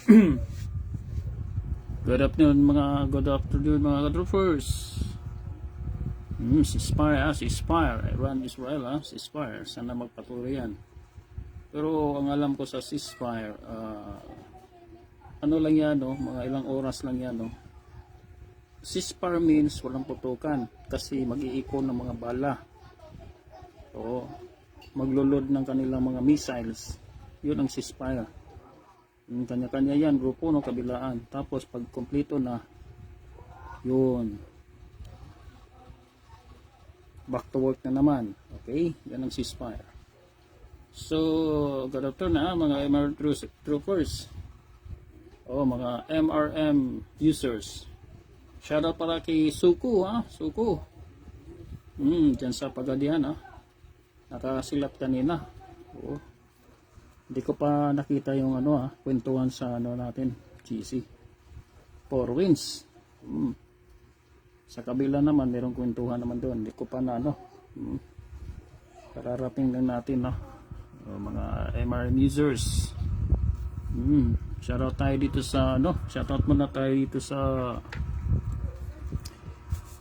Good afternoon mga kadroopers. Ceasefire. Iran, Israel ceasefire. Sana magpatuloy yan. Pero ang alam ko sa ceasefire, ano lang yan, no? Mga ilang oras lang yan, no? Ceasefire means walang putukan kasi mag-iipon ng mga bala. So, maglulod ng kanilang mga missiles. Yun ang ceasefire. Kanya-kanya yan, grupo no, kabilaan. Tapos pag kompleto na, yun, back to work na naman. Okay, yan ang ceasefire. So, good afternoon mga MRM troopers. Mga MRM users. Shoutout para kay Suku Suku. Dyan sa Pagadian nakasilap kanina. Hindi ko pa nakita yung kwentuhan sa natin, GC. 4 wins. Sa kabila naman, mayroong kwentuhan naman doon. Hindi ko pa kararating lang natin, mga MRM users. Shoutout tayo dito sa, shoutout muna tayo dito sa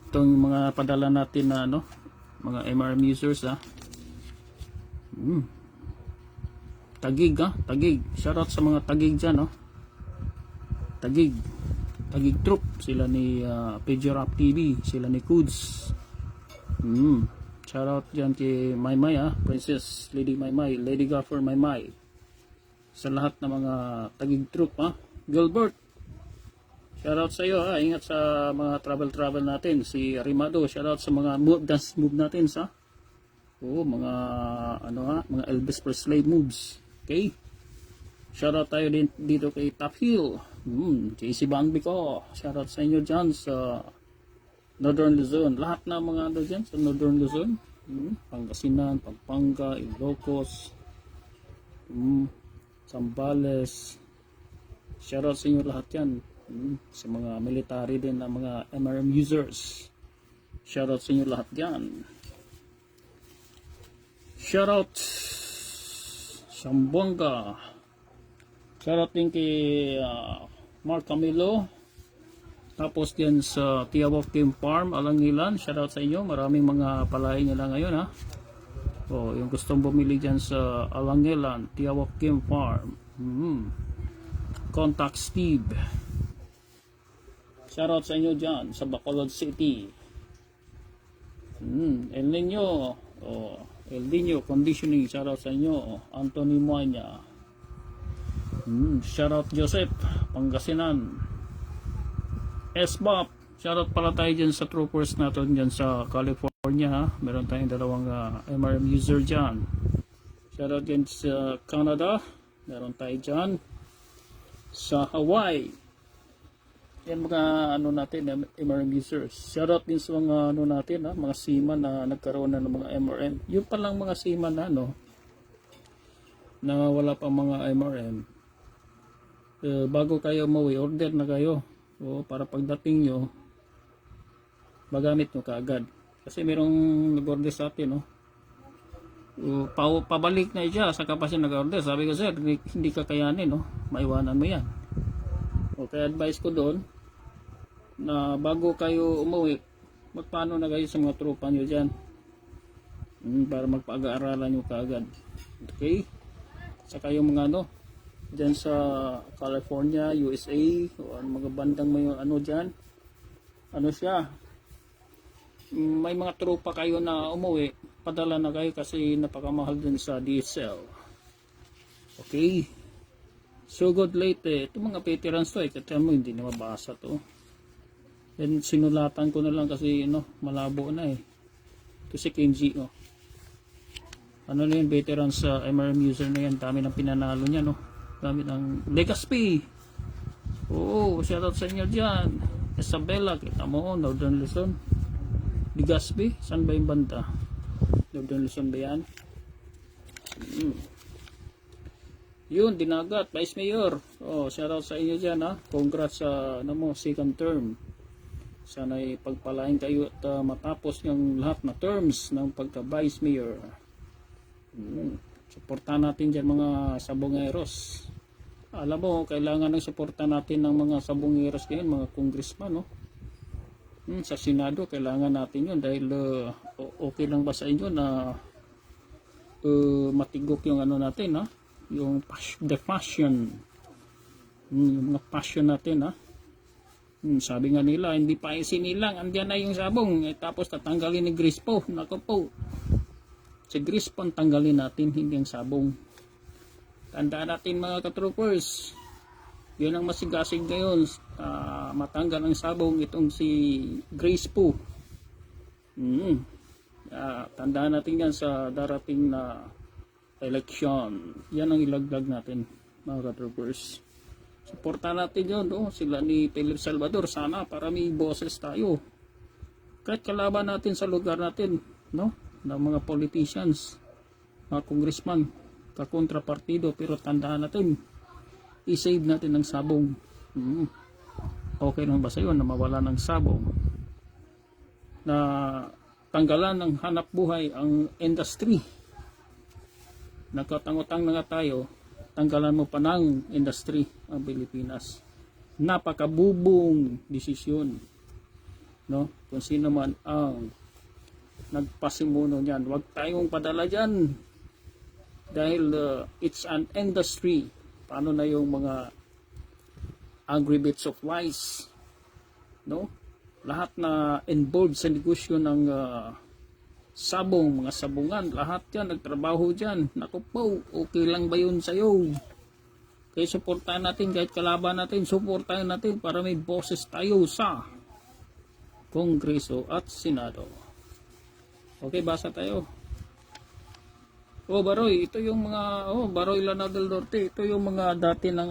itong mga padala natin na, mga MRM users, Tagig. Shoutout sa mga Tagig dyan, Tagig troop. Sila ni Pager Up TV. Sila ni Kuds. Shoutout dyan kay Maymay, Princess Lady Maymay, Lady Gaffer Maymay. Sa lahat ng mga Tagig troop, Gilbert. Shoutout sa iyo, Ingat sa mga travel natin. Si Rimado. Shoutout sa mga dance move natin, mga mga Elvis Presley moves. Okay? Shoutout tayo din dito kay Top Hill. JC Bangbico. Shoutout sa inyo dyan sa Northern Luzon. Lahat na mga dyan sa Northern Luzon. Pangasinan, Pampanga, Ilocos, Zambales. Shoutout sa inyo lahat yan. Sa mga military din na mga MRM users. Shoutout sa inyo lahat yan. Shoutout Sambuanga. Shoutout din kay Mark Camilo. Tapos din sa Tiawak Game Farm, Alangilan. Shoutout sa inyo. Maraming mga palain nila ngayon, yung gustong bumili dyan sa Alangilan, Tiawak Game Farm. Contact Steve. Shoutout sa inyo dyan sa Bacolod City. El Nino Conditioning, shoutout sa inyo. Anthony Moanya. Shoutout Joseph Pangasinan. SBOP, shoutout pala tayo dyan sa troopers natin dyan sa California, Meron tayong dalawang MRM user dyan. Shoutout dyan sa Canada, meron tayo dyan sa Hawaii. Yan mga natin, MRM users. Shoutout din sa mga natin, mga seaman na nagkaroon na ng mga MRM. Yung palang mga seaman na wala pa mga MRM. Bago kayo umuwi, order na kayo. Para pagdating nyo, magamit nyo kaagad. Kasi merong nag-order sa atin, pabalik na siya sa kapasya nag-order. Sabi ko, sir, hindi kakayanin, maiwanan mo yan. Kaya advice ko doon, na bago kayo umuwi, magpaano na kayo sa mga tropa nyo dyan, para magpag-aaralan nyo kaagad. Okay? Saka yung mga dyan sa California, USA, o mga bandang may dyan, siya, may mga tropa kayo na umuwi, padala na kayo kasi napakamahal din sa diesel. Okay? So good late ito mga veterans to kasi mo hindi na mabasa to. Then sinulatan ko na lang kasi malabo na ito si Kenji na yung veterans sa MRM user na yan, dami ng pinanalo niya dami ng Legazpi. Shoutout sa inyo dyan. Isabela, kita mo Northern Luzon. Legazpi, saan ba yung banda? Northern Luzon ba yan? Yun, Dinagat, Vice Mayor. Shoutout sa inyo dyan Congrats sa second term. Sana'y pagpalain kayo at matapos yung lahat na terms ng pagka Vice Mayor. Suportahan natin dyan mga sabongeros. Alam mo, kailangan ng suporta natin ng mga sabongeros ngayon, mga congressman, no? Sa Senado, kailangan natin yun dahil okay lang ba sa inyo na matigok yung ano natin, ha? Yung the passion. Yung mga passion natin, ha? Sabi nga nila, hindi pa sinilang, andyan na yung sabong. Tapos tatanggalin ni Grace po. Naku po. Si Grace po ang tanggalin natin, hindi ang sabong. Tandaan natin mga katroopers, yun ang masigasig ngayon, matanggal ang sabong itong si Grace po. Tandaan natin yan sa darating na election. Yan ang ilaglag natin mga katroopers. Suporta natin yun, no? Sila ni Philip Salvador, sana para may boses tayo. Kahit kalaban natin sa lugar natin, no? Na mga politicians, mga congressman, kakontrapartido, pero tandaan natin, i-save natin ang sabong. Okay lang ba sa iyo na mawala ng sabong? Na tanggalan ng hanap buhay ang industry. Nagkatangutang na nga tayo, tanggalan mo pa ng industry ang Pilipinas. Napakabubong desisyon, no? Kung sino man ang nagpasimuno niyan, huwag tayong padala dyan dahil it's an industry. Paano na yung mga angry bits of lies, no? Lahat na involved sa negosyo ng sabong, mga sabungan, lahat yan, nagtrabaho dyan. Naku po, okay lang ba yun sa'yo? Kaya suportahan natin, kahit kalaban natin, suportahan natin para may boses tayo sa Kongreso at Senado. Okay, basa tayo. Baroy, ito yung mga, Baroy Lanao del Norte, ito yung mga dati ng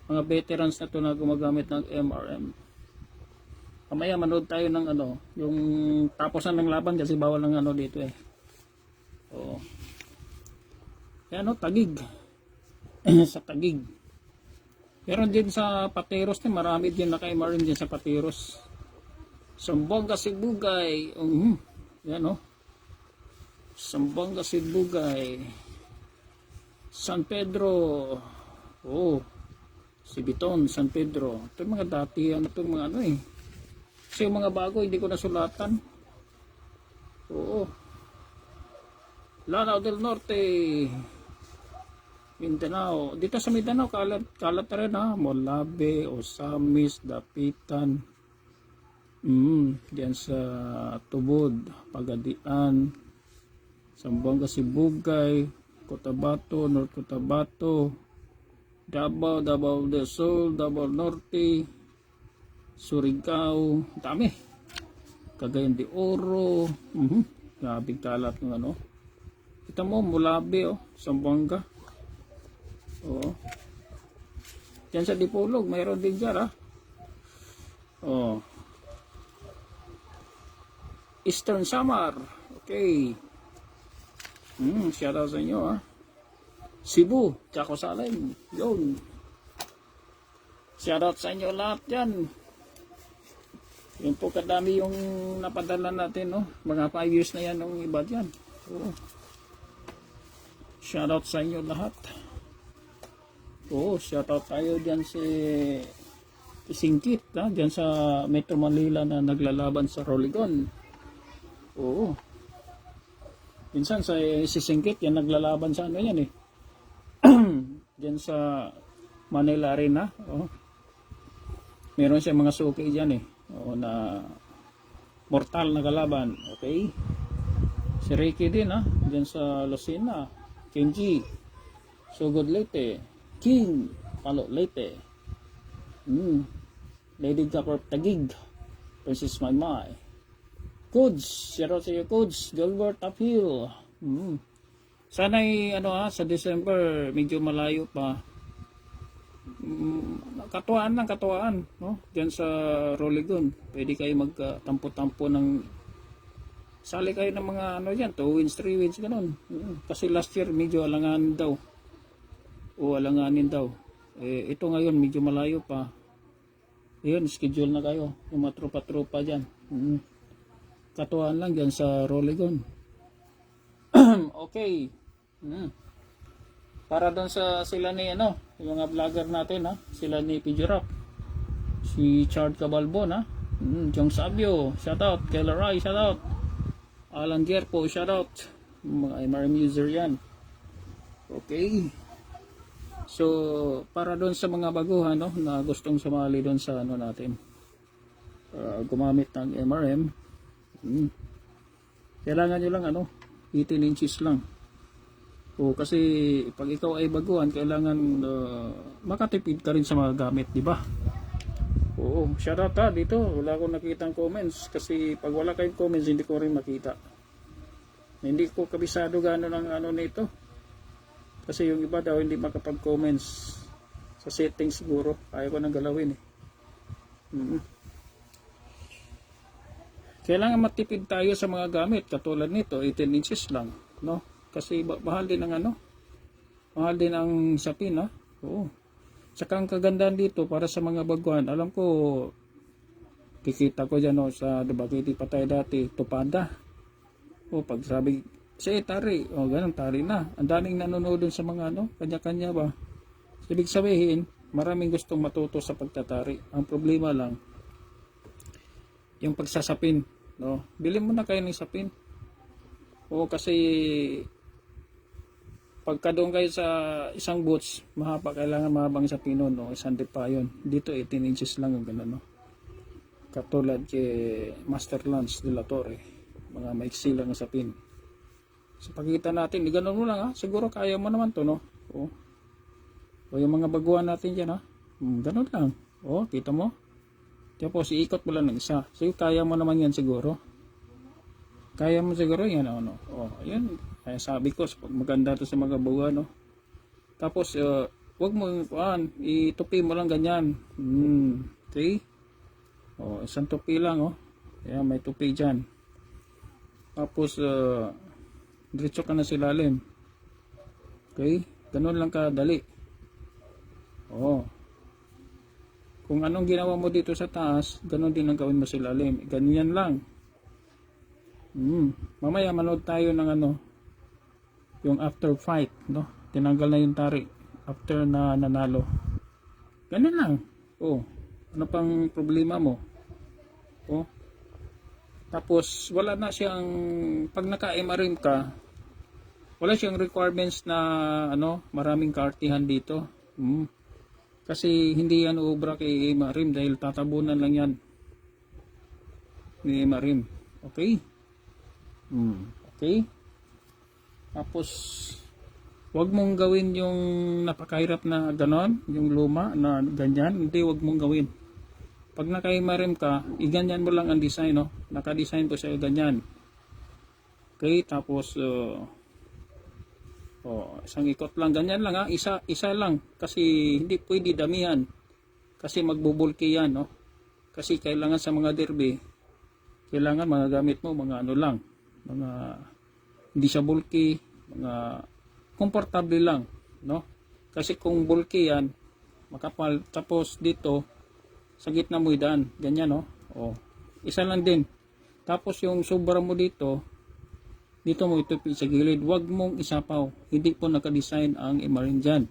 mga veterans na to na gumagamit ng MRM. Kamaya manood tayo ng yung tapusan ng laban kasi bawal ng dito eh. Kaya Tagig. Sa Tagig. Pero din sa Pateros marami din naka-MRM din sa Pateros. Sambonga Sibugay. Yan Sambonga Sibugay. San Pedro. Sibiton, San Pedro. Ito mga dati, mga kasi yung mga bago, hindi ko nasulatan. Lanao del Norte. Mindanao. Dito sa Mindanao, kalat rin Molabe, Osamis, Dapitan. Diyan sa Tubod, Pagadian, Zamboanga Sibugay, Cotabato, North Cotabato, Davao, Davao del Sur, Davao Norte, Surigao, dami. Cagayan de Oro, grabe kalat ng Kita mo, Mulabe, Zamboanga. Diyan sa Dipolog, mayroon din dyan, Eastern Samar, okay. Shout out sa inyo, Cebu, Chaco Salem, yun. Shout out sa inyo lahat yan. Yun po kadami yung napadala natin, mga 5 years na yan ng iba dyan. Shout out sa inyo lahat. Shout out tayo dyan si Singkit, dyan sa Metro Manila na naglalaban sa Roligon. Minsan si Singkit yan naglalaban sa yan dyan sa Manila Arena. Meron siya mga suki dyan na mortal na kalaban. Okay, si Ricky din dyan sa Lucena, Kenji Sugod Leyte, King Palo Leyte, Lady Gapper Tagig, Princess Maymay, Codes, shout out sa iyo Codes, Gilbert Uphill. Sana'y sa December medyo malayo pa. Katuwaan, diyan sa Roligon. Pwede kayo magtampo-tampo ng sali kayo ng mga diyan, 2 wins, 3 wins ganun. Kasi last year medyo alanganin daw. Ito ngayon medyo malayo pa. Ayun, schedule na kayo yung mga tropa-tropa diyan. Katuwaan lang diyan sa Roligon. Okay. Para doon sa sila ni ano, yung mga vlogger natin ha, sila ni Pijurap, si Chard Cabalbon ha, Jong Sabio, shoutout, Keller Rai, shoutout, Alan Gierpo, shoutout, mga MRM user yan. Okay. So, para doon sa mga baguhan no, na gustong sumali doon sa ano natin, gumamit ng MRM, kailangan nyo lang ano, 18 inches lang. O kasi pag ikaw ay baguhan, kailangan makatipid ka rin sa mga gamit, di ba? Oo, shoutout ha dito. Wala akong nakitang comments kasi pag wala kayong comments, hindi ko rin makita. Hindi ko kabisado gano'n ang ano nito. Kasi yung iba daw hindi makapag-comments sa settings siguro. Ayaw ko nang galawin eh. Kailangan matipid tayo sa mga gamit katulad nito, 18 inches lang, no? Kasi mahal din ang ano, mahal din ang sapin ha. Oo. Saka ang kagandahan dito para sa mga baguhan, alam ko kikita ko dyan sa Dubaguete pa tayo dati, Tupada. O pag sabi say tari, o ganun tari na. Ang daming nanonood dun sa mga ano, kanya-kanya ba. Ibig sabihin, maraming gustong matuto sa pagtatari. Ang problema lang yung pagsasapin, no. Bili mo na kayo ng sapin. O kasi pagka doon kayo sa isang boots, mahaba, kailangan mahabang sa pino, no? Isang pa yun. Dito 18 inches lang yung gano'n, no? Katulad kay Master Lance de la Torre, mga maiksi lang sa pin. So pagkita natin, gano'n mo lang ha, siguro kaya mo naman to, no? O yung mga baguhan natin dyan ha, gano'n lang. O, kita mo? Tapos iikot mo lang ng isa. So kaya mo naman yan siguro. Kaya mo siguro yan, ano? O, yan. Kaya sabi ko, maganda to sa mga baguhan, no? Tapos, wag mo, itupi mo lang ganyan. Okay? O, isang tupi lang, oh. Ayan, may tupi dyan. Tapos, diretso ka na sa ilalim. Okay? Ganun lang kadali. O. Kung anong ginawa mo dito sa taas, ganun din ang gawin mo sa ilalim. Ganyan lang. Mamaya manood tayo ng ano, yung after fight, no? Tinanggal na yung tari after na nanalo. Ganun lang. Oh, ano pang problema mo? Oh. Tapos wala na siyang, pag naka-MRM ka, wala siyang requirements na ano, maraming kaartihan dito. Kasi hindi yan ubra kay MRM dahil tatabunan lang yan ni MRM. Okay? Okay? Tapos, wag mong gawin yung napakahirap na ganon, yung luma na ganyan, hindi, wag mong gawin. Pag naka-MRM ka, iganyan mo lang ang design, no? Naka-design po siya ganyan. Okay, tapos, isang ikot lang, ganyan lang ha, isa lang, kasi hindi pwede damihan, kasi magbubulki yan, no? Kasi kailangan sa mga derby, kailangan mga gamit mo, mga ano lang, mga hindi siya bulky, mga komportable lang, no? Kasi kung bulky yan, makapal, tapos dito sa gitna mo idaan, ganyan, no? O, isa lang din. Tapos yung sobra mo dito mo itupi sa gilid, wag mong isapaw. Hindi po naka-design ang MRM dyan.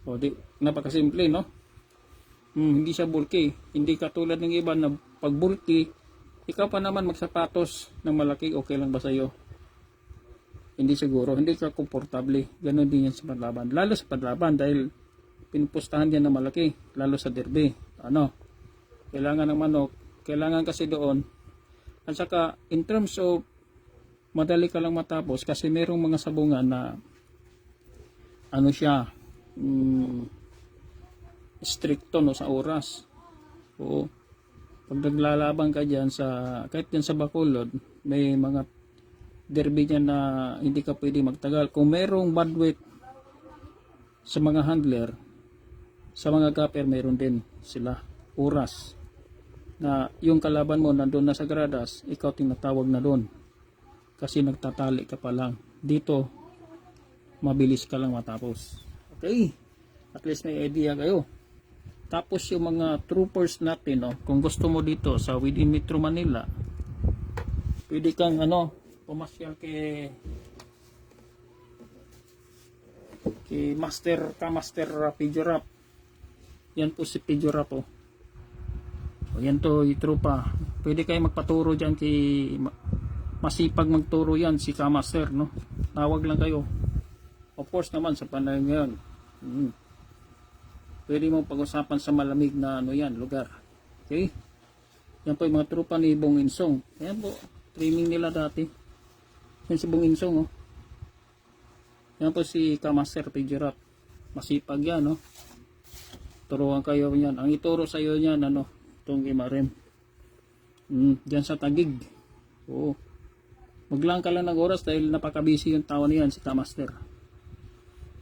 O, napakasimple, no? Hindi siya bulky. Hindi katulad ng iba na pag bulky, ikaw pa naman magsapatos ng malaki, okay lang ba sa'yo? Hindi siguro, hindi ka komportable. Ganon din yan sa panlaban. Lalo sa panlaban dahil pinupustahan yan na malaki. Lalo sa derby. Ano? Kailangan ng manok. Kailangan kasi doon. At saka, in terms of madali ka lang matapos kasi merong mga sabungan na ano siya, stricto no, sa oras. Oo. Pag naglalaban ka dyan sa, kahit dyan sa Bacolod, may mga derby niya na hindi ka pwede magtagal. Kung merong bandwidth sa mga handler, sa mga gapper meron din sila oras na yung kalaban mo nandun na sa gradas, ikaw tinatawag na doon kasi nagtatali ka pa lang. Dito mabilis ka lang matapos. Okay, at least may idea kayo. Tapos yung mga troopers natin, no, kung gusto mo dito sa within Metro Manila, pwede kang ano, pumasyal kay Si Master Pidgeot. Yan po si Pidgeot po. O yan to, tropa. Pwede kayo magpaturo dyan kay masipag magturo yan si Kamaster, no? Tawag lang kayo. Of course naman sa panahon ngayon. Pwede mo pag-usapan sa malamig na ano yan, lugar. Okay? Yan po yung mga tropa ni Bong Insong. Yan po, training nila dati. Yan si Bong Insong, oh. Yan po si Kamaster Pidgeot. Masipag yan, no? Turuan kayo yan. Ang ituro sa iyo yan, ano, itong Imarem. Diyan sa Tagig. Oo. Maglang ka lang ng oras dahil napaka-busy yung tawa niyan si Kamaster.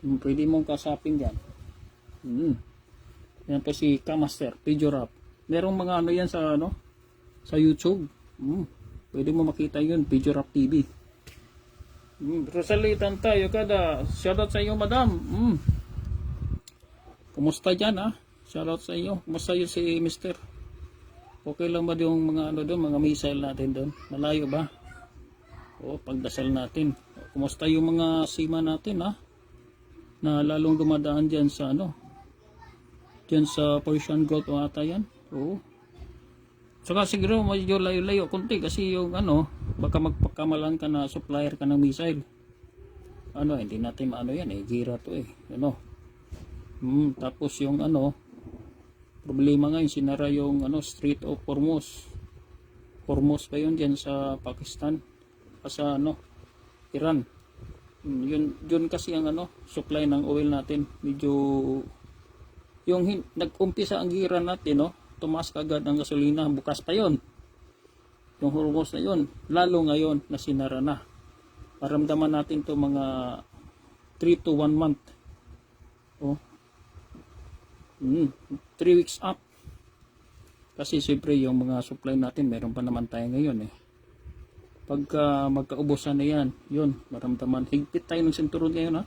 Pwede mong kasapin dyan. Yan po si Kamaster Pidgeot. Merong mga ano yan sa ano, sa YouTube. Pwede mo makita yun, Pidgeot TV. Rosalitan tayo kada. Shoutout sa iyo, madam. Kumusta dyan, ha? Shoutout sa iyo. Kumusta yun si Mister? Okay lang ba yung mga ano doon, mga missile natin doon? Malayo ba? O, pagdasal natin. Kumusta yung mga sima natin, ha? Na lalong dumadaan dyan sa ano? Dyan sa Persian Gulf o ata yan. Oo. Saka siguro medyo layo-layo kunti kasi yung ano, baka magpakamalan ka na supplier ka ng missile. Ano, hindi natin maano yan eh. Gira to eh. Ano? Tapos yung ano, problema ngayon, sinara yung ano, Strait of Hormuz. Hormuz pa yun dyan sa Pakistan. Sa ano, Iran. Yun kasi ang ano, supply ng oil natin. Medyo, yung nag-umpisa ang gira natin, no? Tumaas kagad ang gasolina. Bukas pa yun. Yung Hormuz na yun. Lalo ngayon na sinara na. Paramdaman natin to mga 3 to 1 month. Oh. 3 weeks up. Kasi siyempre yung mga supply natin meron pa naman tayo ngayon eh. Pagka magkaubusan na yan, yun, maramdaman. Higpit tayo ng sinturon ngayon, ha?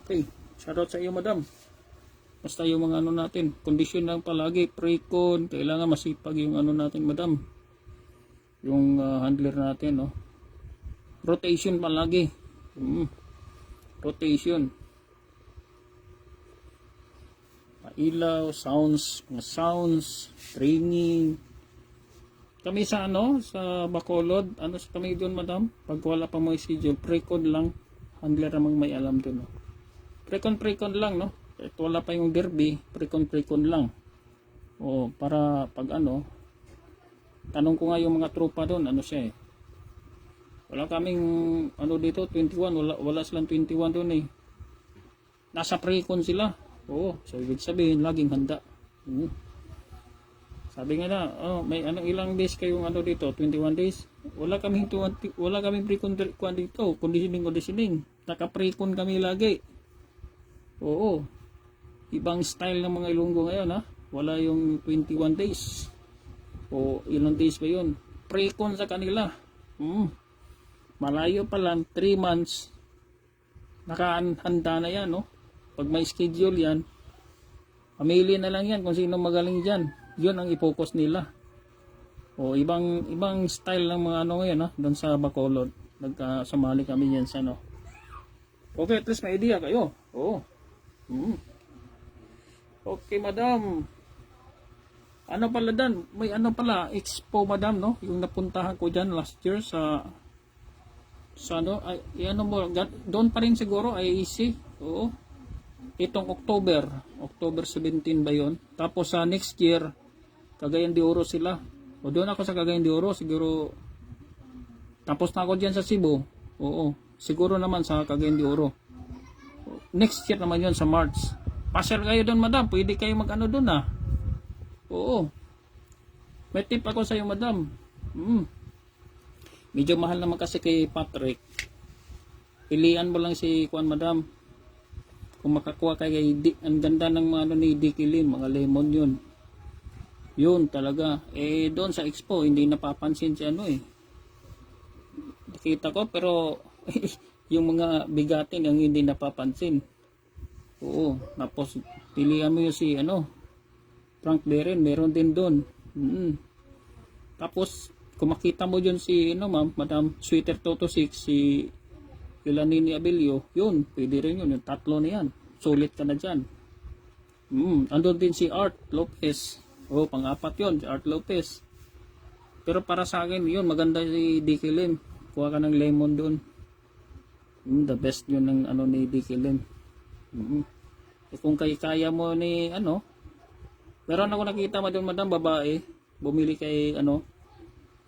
Okay. Shoutout sa iyo, madam. Basta yung mga ano natin, kondisyon lang palagi, pre-con, kailangan masipag yung ano natin, madam. Yung handler natin, no? Rotation palagi. Rotation. Ilaw, sounds, mga sounds, training. Kami sa ano, sa Bacolod, ano sa kami doon, madam? Pag wala pa mo schedule, pre-con lang. Handler namang may alam doon, no? Pre-con lang, no? At wala pa yung derby, pre-con lang. O, para pag ano, tanong ko nga yung mga tropa doon, ano siya eh. Wala kaming, ano dito, 21, wala silang 21 doon eh. Nasa pre-con sila. Oo, so ibig sabihin, laging handa. Sabi nga na, may anong ilang days kayong ano dito, 21 days. Wala kaming pre-con dito, conditioning. Naka-pre-con kami lagi. Oo. Ibang style ng mga Ilonggo ngayon, ha. Wala yung 21 days. O ilang days ba yun? Pre-con sa kanila. Malayo pa lang, 3 months. Nakahanda na yan, no? Pag may schedule yan, pamili na lang yan kung sino magaling dyan. Yun ang i-focus nila. O ibang style ng mga ano ngayon, ha, doon sa Bacolod. Nagkasumali kami yan sa ano. Okay, at least may idea kayo. Oo. Okay, madam. Ano pala dan? May ano pala, expo, madam, no? Yung napuntahan ko dyan last year sa ano, ano mo, doon pa rin siguro, IEC. Oo. Itong October 17 ba yun? Tapos sa next year, Cagayan de Oro sila. O doon ako sa Cagayan de Oro, siguro tapos na ako dyan sa Cebu. Oo, siguro naman sa Cagayan de Oro. Next year naman yun sa March. Pasyal kayo doon, madam. Pwede kayo mag-ano doon, ha. Oo. May tip ako sa iyo, madam. Medyo mahal naman kasi kay Patrick. Pilian mo lang si Juan, madam. Kung makakuha kay ang ganda ng mga ano ni Dikilin, mga lemon yun. Yun talaga. Eh doon sa expo hindi napapansin si ano eh. Nakita ko pero yung mga bigatin ang hindi napapansin. Oo, tapos pilihan mo yung si ano, Frank Beren, meron din doon. Tapos kung makita mo dyan si ano, ma'am, Madam Sweater Toto 6, si kila Nini Abilio, yun, pwede rin yun, yung tatlo na yan. Sulit ka na dyan. Andun din si Art Lopez. Pang-apat yun, si Art Lopez. Pero para sa akin, yun, maganda si Dicky Lim. Kuha ka ng lemon dun. The best yun ng ni Dicky Lim. Kung kaya mo ni meron ako nakita madam babae, bumili kay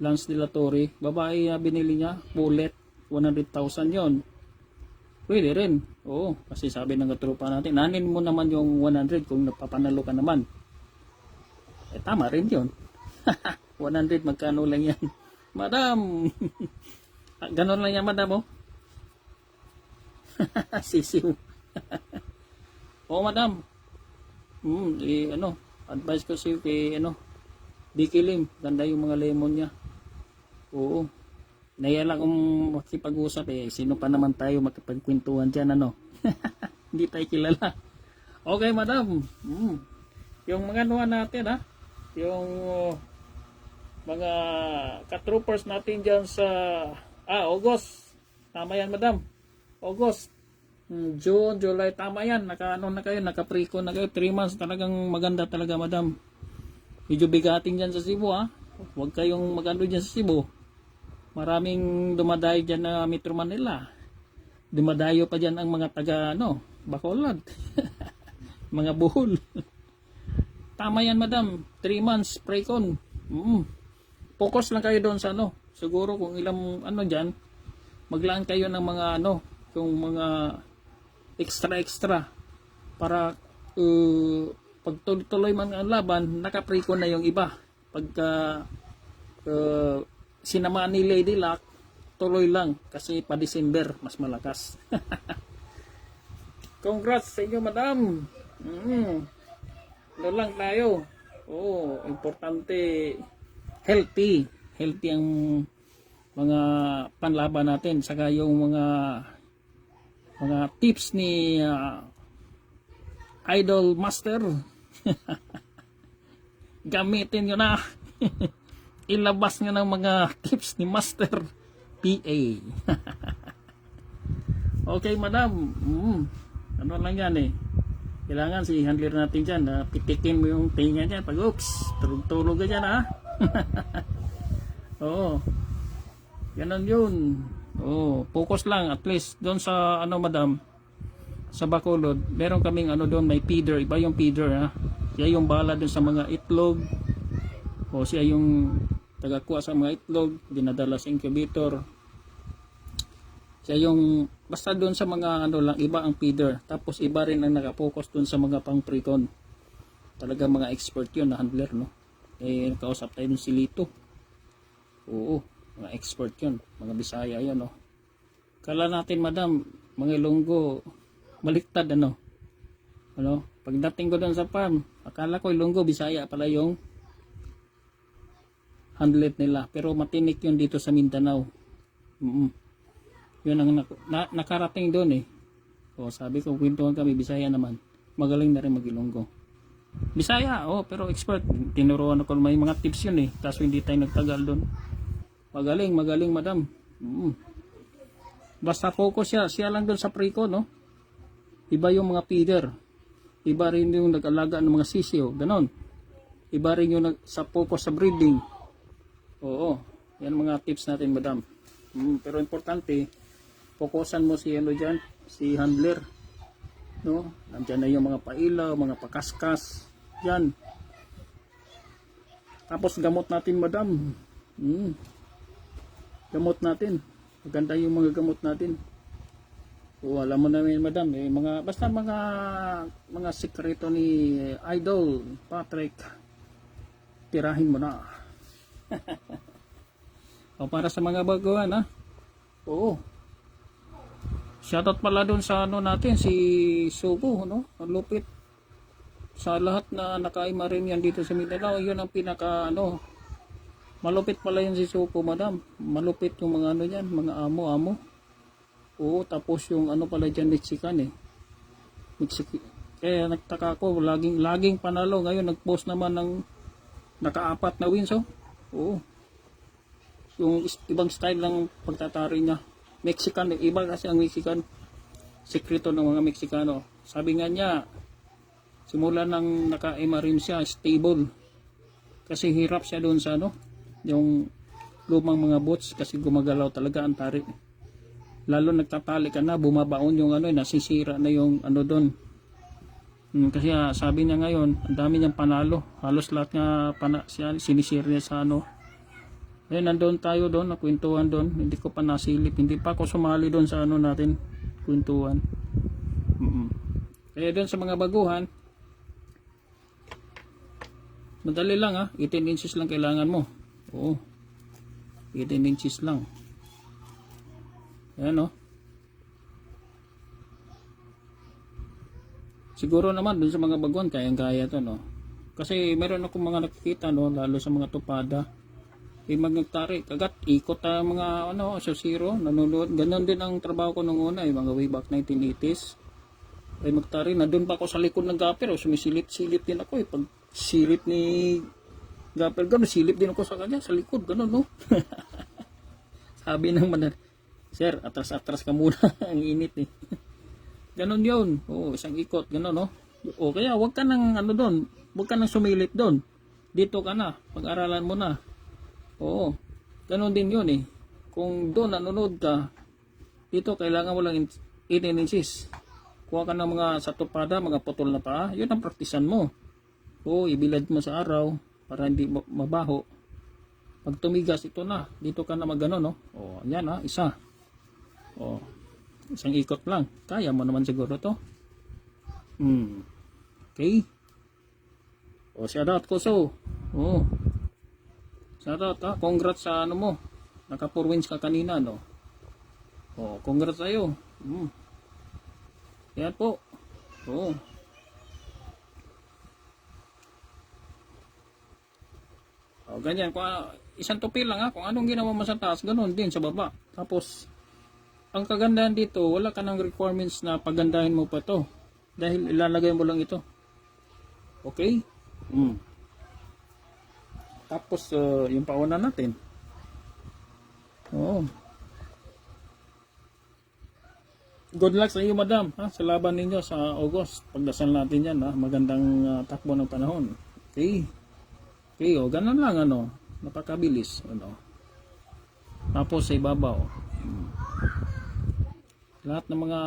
Lance De La Torre, babae na binili niya, bullet, 100,000 yon. Pwede rin. Kasi sabi ng katropa natin, nanin mo naman yung 100 kung napapanalo ka naman. Tama rin yun. 100 magkano lang yan. Madam! Ganon lang yan madam Sisiw. Madam. Advice ko sa'yo kay Dicky Lim, ganda yung mga lemon niya. Naya lang kung makipag-usap sino pa naman tayo makipagkwentuhan dyan hindi tayo kilala. Okay madam. Yung mga natin yung mga katroopers natin dyan sa August. Tama yan madam. August, June, July, tama yan. Na kayo, naka-pre-con na kayo. 3 months talagang maganda talaga madam. Medyo bigating dyan sa Cebu Huwag kayong magano dyan sa Cebu. Maraming dumadayo dyan na Metro Manila. Dumadayo pa dyan ang mga taga Bacolod. Mga buhol. Tama yan madam. 3 months pre-con. Focus lang kayo doon sa siguro kung ilang dyan, maglaan kayo ng mga yung mga extra para pag tuloy man ang laban, naka-pre-con na yung iba. Pagka sinamaan ni Lady Luck, tuloy lang kasi pa December mas malakas. Congrats sa inyo madam. Lang tayo. Importante healthy ang mga panlaban natin, saka yung mga tips ni Idol Master. Gamitin nyo na. Ilabas nyo ng mga tips ni Master PA. Okay madam. Lang yan kailangan si handler natin dyan pitikin mo yung tinga dyan pag tulog ka dyan ganon yun. Focus lang at least doon sa madam sa Bacolod, meron kaming doon, may feeder, iba yung feeder siya yung bala doon sa mga itlog siya yung tagakuha sa mga itlog, dinadala sa incubator, siya yung basta doon sa mga lang, iba ang feeder, tapos iba rin ang nakapokus doon sa mga pang pre-con. Talaga mga expert yun na handler nakausap tayo dun si Lito. Mga expert yun, mga Bisaya yan Kala natin madam, mga Ilonggo baliktad pagdating ko doon sa farm, akala ko Ilonggo, Bisaya pala yung handlet nila, pero matinik yun dito sa Mindanao. Yun ang nakarating doon sabi ko, kwentuhan kami, Bisaya naman, magaling na rin mag-Ilonggo. Bisaya, pero expert, tinuruan ako, may mga tips yun kaso hindi tayo nagtagal doon. Magaling madam. Basta focus siya lang doon sa pre-con iba yung mga feeder, iba rin yung nag-alaga ng mga sisiyo, ganon. Iba rin yung sa focus sa breeding. Yan mga tips natin madam. Pero importante, fokusan mo si dyan, si handler nandyan na yung mga pailaw, mga pakaskas dyan. Tapos gamot natin madam. Gamot natin, maganda yung mga gamot natin. Alam mo namin madam, basta mga sekreto ni Idol Patrick, tirahin mo na. Para sa mga baguhan shoutout pala doon sa natin, si Sugo ang lupit sa lahat na nakaima rin yan dito sa Mindanao. Yun ang pinaka malupit pala yun si Sugo madam. Malupit yung mga yan, mga amo. Tapos yung pala dyan, Mexican kaya nagtaka ko, laging panalo. Ngayon nagpost naman ng naka-4 na wins yung ibang style ng pagtatari niya. Mexican, iba kasi ang Mexican. Sekreto ng mga Meksikano. Sabi nga niya, simula nang naka-MRM siya, stable. Kasi hirap siya doon sa ano, yung lumang mga boats kasi gumagalaw talaga ang tarik. Lalo nagtatali ka na, bumabaon yung ano, nasisira na yung ano doon. Kasi sabi niya ngayon, ang dami niyang panalo. Halos lahat nga siya, sinisira niya sa ano. Eh, nandun tayo doon, nakwentuhan doon. Hindi ko pa nasilip, hindi pa ako sumali doon sa ano natin, kwentuhan. Kaya doon sa mga baguhan, madali lang 18 inches lang kailangan mo. Oo. 18 inches lang. Ayan Siguro naman dun sa mga baguhan kayang-kaya to Kasi meron akong mga nakikita lalo sa mga tupada. Magtari kagat ikot mga zero nanonood. Ganon din ang trabaho ko nung una mga way back 1980s. Magtari na doon pa ako sa likod ng gapper sumisilip-silip din ako pag silip ni gapper gano'n silip din ako sa kanya sa likod gano'n sabi ng manan, sir atras ka muna ang init gano'n yun isang ikot gano'n kaya wag ka nang doon, wag ka nang sumilip doon, dito ka na pag-aralan mo na gano'n din yun kung doon nanonood ka dito kailangan mo lang 18 inches. Kuha ka ng mga sa tupada, mga putol na paa, yun ang praktisan mo. Ibilad mo sa araw para hindi mabaho. Pag tumigas ito na, dito ka na magano yan isa. Isang ikot lang. Kaya mo naman siguro to. Okay. Shout out ko shout out congrats sa ano mo. Naka 4 wins ka kanina congrats sa'yo. Yan po. Ganyan. Kung, isang tupi lang kung anong ginawa mo sa taas, ganoon din sa baba. Tapos, ang kagandahan dito, wala ka ng requirements na pagandahin mo pa to. Dahil ilalagay mo lang ito. Okay? Tapos, yung pauna natin. Good luck sa iyo, madam, sa laban ninyo sa August. Pagdasal natin yan, magandang takbo ng panahon. Okay, ganun lang, napakabilis, Tapos sa ibabaw, lahat ng mga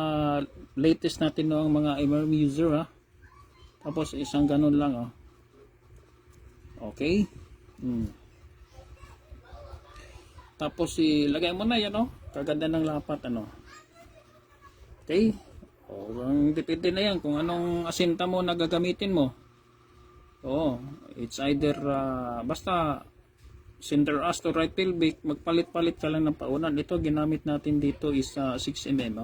latest natin ng mga MRM user, Tapos isang ganun lang, Okay. Tapos ilagay mo na yan, kaganda ng lapat, Okay? Ang depende na yan kung anong asinta mo na gagamitin mo. It's either basta center as to right pelvic, magpalit-palit ka lang ng paunan. Ito ginamit natin dito is 6mm,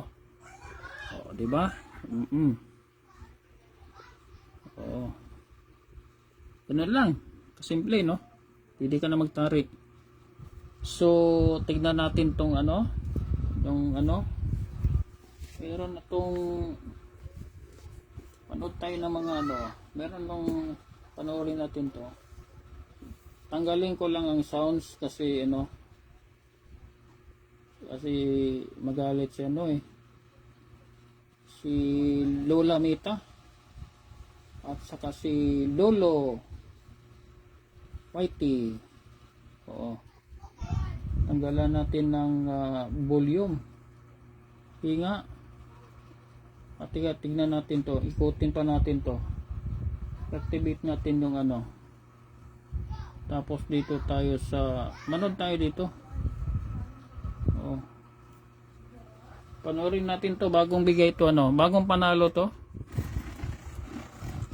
di ba? Ganun lang. Kasimple, Pwede ka na magtarik. So, tignan natin tong yung meron na tong panood tayo ng mga meron nung panoorin natin to. Tanggalin ko lang ang sounds kasi kasi magalit si si Lola Mita at saka si Lolo Whitey. Tanggalan natin ng volume. Hinga. At tignan natin to, ikutin pa natin to, activate natin yung tapos dito tayo sa manood tayo dito. Panoorin natin to, bagong bigay to, bagong panalo to.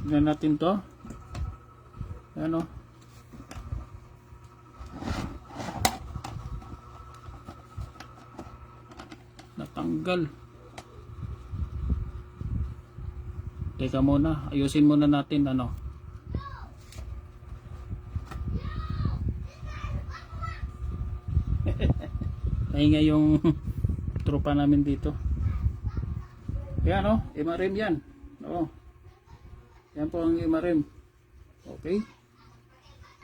Tignan natin to, natanggal. Teka muna, ayusin muna natin Nahinga yung tropa namin dito. Yan MRM yan. Yan po ang MRM. Okay.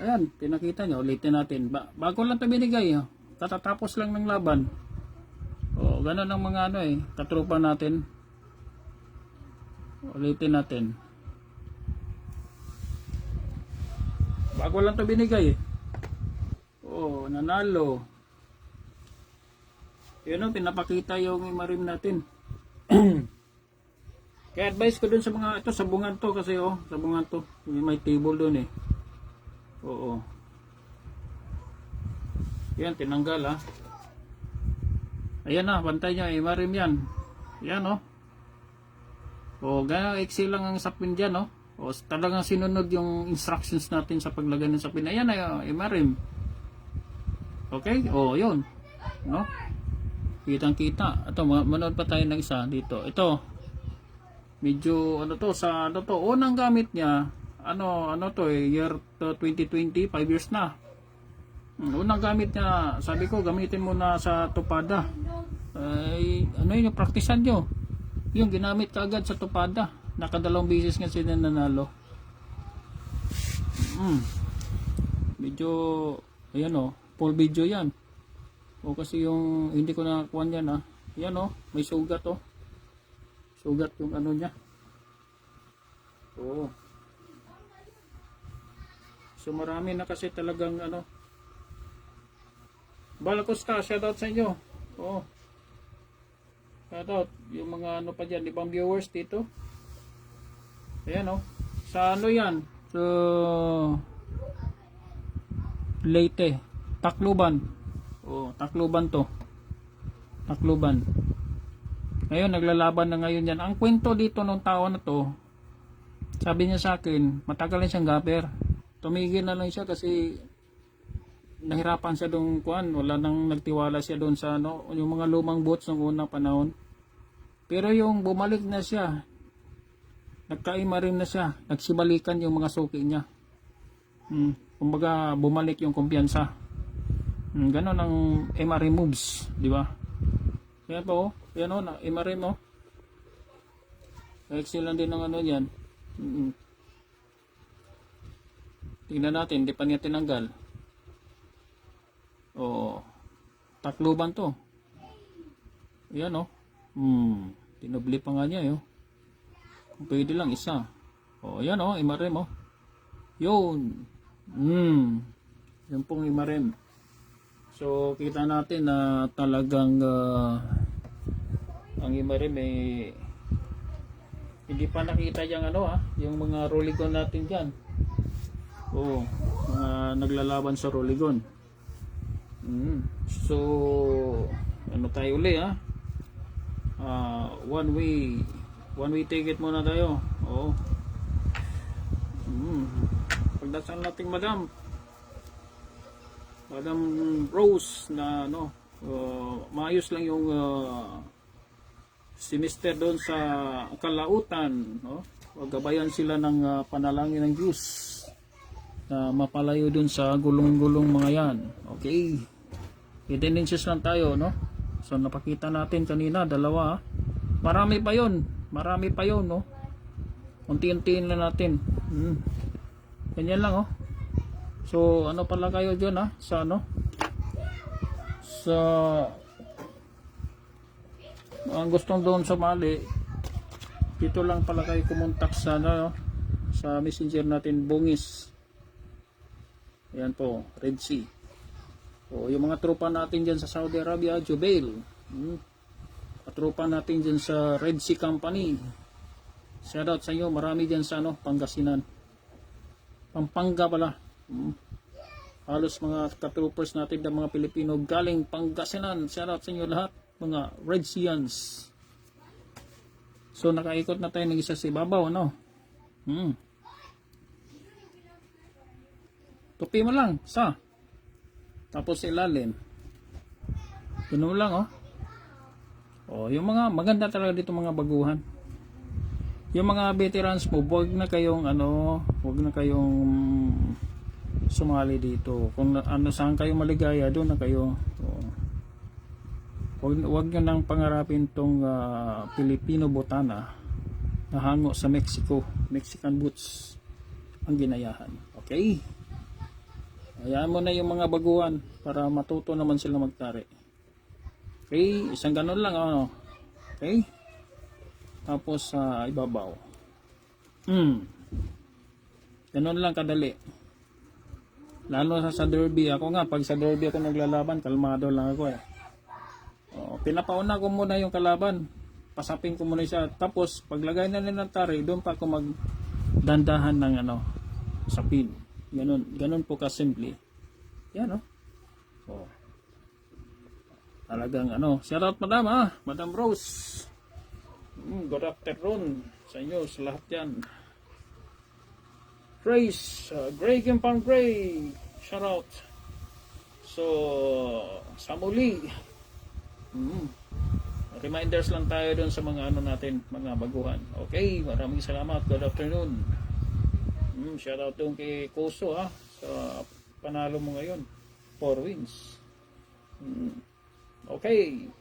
Ayan, pinakita nyo, ulitin natin. Bago lang ito binigay. Katatapos lang ng laban. O, ganun ang mga ano katrupa natin. Ulitin natin. Bago lang to binigay Oh, nanalo. Yun pinapakita yung imarim natin. Kaya advice ko dun sa mga ito, sabungan to kasi sabungan to. May table dun Oo. Yan, tinanggal Ayan na, pantay niya, imarim yan. Yan ganyan, excel lang ang sapin dyan talagang sinunod yung instructions natin sa paglagay ng sapin. Ayan na, imarim. Okay? Yun. Kitang kita. Ito, manood pa tayo ng isa dito. Ito. Medyo unang gamit niya year 2020, 5 years na. Unang gamit niya, sabi ko gamitin mo na sa tupada. Yung praktisan nyo. Yung ginamit ka agad sa tupada. Nakadalawang beses nga sila nanalo. Medyo ayan full video yan. Kasi yung hindi ko nakakuha yan Ayan may sugat sugat yung ano niya. So marami na kasi talagang Balakosta, shoutout sa inyo. Shoutout yung mga pa dyan, ibang viewers dito. Ayan sa yan, so Leyte, Tacloban. Tacloban to. Tacloban. Ngayon naglalaban na ngayon yan. Ang kwento dito nung tao na to, sabi niya sa akin, matagal na siyang gapper. Tumigil na lang siya kasi nahirapan siya doon wala nang nagtiwala siya doon sa yung mga lumang boats ng unang panahon. Pero yung bumalik na siya, nagkaima rin na siya, nagsibalikan yung mga suki niya. Kumbaga bumalik yung kumpiyansa. Ganon ang MRE moves, di ba? Yan po, yan na MRE excellent din ng yan. Tingnan natin, hindi pa niya tinanggal. Tacloban to. Yan tinubli pa nga niya Kung pwede lang isa. Yan imarem Yun. Yan pong imarem. So kita natin na talagang ang imarem hindi pa nakita yung yung mga Roligon natin diyan. Mga naglalaban sa Roligon. So tayo uli one way ticket muna tayo. Pagdasal nating Madam Rose na maayos lang yung semester doon sa Kalautan gabayan sila ng panalangin ng Diyos na mapalayo doon sa gulong-gulong mga yan. Okay, i-tendencies lang tayo so napakita natin kanina dalawa marami pa yon unti-untiin lang natin. Ganyan lang so pala kayo dyan sa sa ang gustong doon sumali dito lang pala kayo kumontak sa sa messenger natin Bungis. Ayan po, Red Sea. Yung mga tropa natin dyan sa Saudi Arabia, Jubail. Tropa natin dyan sa Red Sea Company. Shoutout sa inyo, marami dyan sa Pangasinan. Pampanga pala. Halos mga ka-troopers natin ng mga Pilipino galing Pangasinan. Shoutout sa inyo lahat, mga Red Seans. So nakaikot na tayo ng isa sa ibabaw, Tupi mo lang, tapos ilalim. Ganun lang, yung mga maganda talaga dito mga baguhan. Yung mga veterans mo, wag na kayong sumali dito. Kung saan kayo maligaya, doon na kayo. Wag nyo nang pangarapin tong Filipino botana na hango sa Mexico. Mexican boots ang ginayahan. Okay? Hayaan mo na yung mga baguhan para matuto naman sila magtari. Okay, isang ganun lang ano. Okay? Tapos sa ibabaw. Ganun lang kadali. Lalo sa derby, ako nga pag sa derby ako naglalaban, kalmado lang ako eh. Pinapauna ko muna yung kalaban. Pasapin ko muna siya. Tapos paglagay na nila ng tari, doon pa ako magdandahan ng ano, sa pin. Ganun po kasimple. Yan no. So, talagang ano, shout out madam Madam Rose. Good afternoon sa inyo, sa lahat yan. Grace, Gray Kimpang Gray, shout out. So, sa muli, reminders lang tayo dun sa mga ano natin, mga baguhan. Okay, maraming salamat, good afternoon. Shout out dun kay Koso sa panalo mo ngayon, 4 wins. Okay.